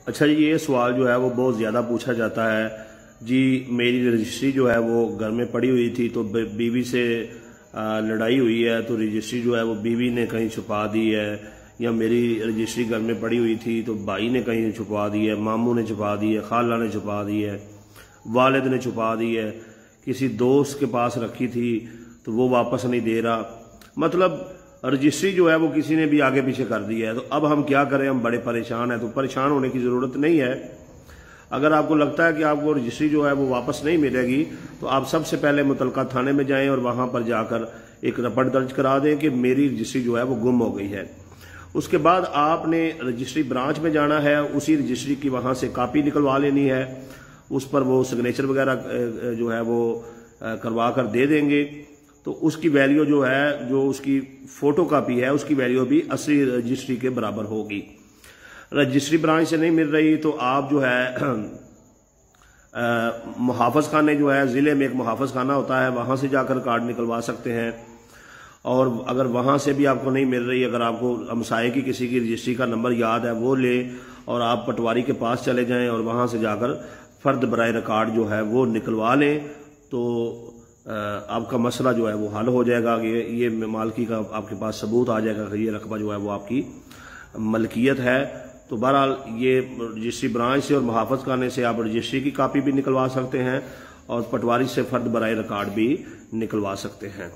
अच्छा जी, ये सवाल जो है वो बहुत ज़्यादा पूछा जाता है जी। मेरी रजिस्ट्री जो है वो घर में पड़ी हुई थी, तो बीवी से लड़ाई हुई है, तो रजिस्ट्री जो है वो बीवी ने कहीं छुपा दी है, या मेरी रजिस्ट्री घर में पड़ी हुई थी तो भाई ने कहीं छुपा दी है, मामू ने छुपा दी है, खाला ने छुपा दी है, वालिद ने छुपा दी है, किसी दोस्त के पास रखी थी तो वो वापस नहीं दे रहा। मतलब रजिस्ट्री जो है वो किसी ने भी आगे पीछे कर दी है। तो अब हम क्या करें, हम बड़े परेशान हैं। तो परेशान होने की ज़रूरत नहीं है। अगर आपको लगता है कि आपको रजिस्ट्री जो है वो वापस नहीं मिलेगी, तो आप सबसे पहले मुतलका थाने में जाएं और वहां पर जाकर एक रिपोर्ट दर्ज करा दें कि मेरी रजिस्ट्री जो है वो गुम हो गई है। उसके बाद आपने रजिस्ट्री ब्रांच में जाना है, उसी रजिस्ट्री की वहां से कापी निकलवा लेनी है, उस पर वो सिग्नेचर वगैरह जो है वो करवा कर दे देंगे। तो उसकी वैल्यू जो है, जो उसकी फोटो कापी है, उसकी वैल्यू भी असली रजिस्ट्री के बराबर होगी। रजिस्ट्री ब्रांच से नहीं मिल रही तो आप जो है मुहाफ़िज़ खाने जो है, ज़िले में एक मुहाफ़िज़ खाना होता है, वहाँ से जाकर कार्ड निकलवा सकते हैं। और अगर वहाँ से भी आपको नहीं मिल रही, अगर आपको हमसाये की किसी की रजिस्ट्री का नंबर याद है वो ले और आप पटवारी के पास चले जाएं और वहाँ से जाकर फ़र्द बराए रिकॉर्ड जो है वो निकलवा लें, तो आपका मसला जो है वो हल हो जाएगा। ये मालकी का आपके पास सबूत आ जाएगा कि ये रकबा जो है वो आपकी मलकियत है। तो बहरहाल ये रजिस्ट्री ब्रांच से और मुहाफ़िज़ खाने से आप रजिस्ट्री की कापी भी निकलवा सकते हैं और पटवारी से फ़र्द बराए रिकॉर्ड भी निकलवा सकते हैं।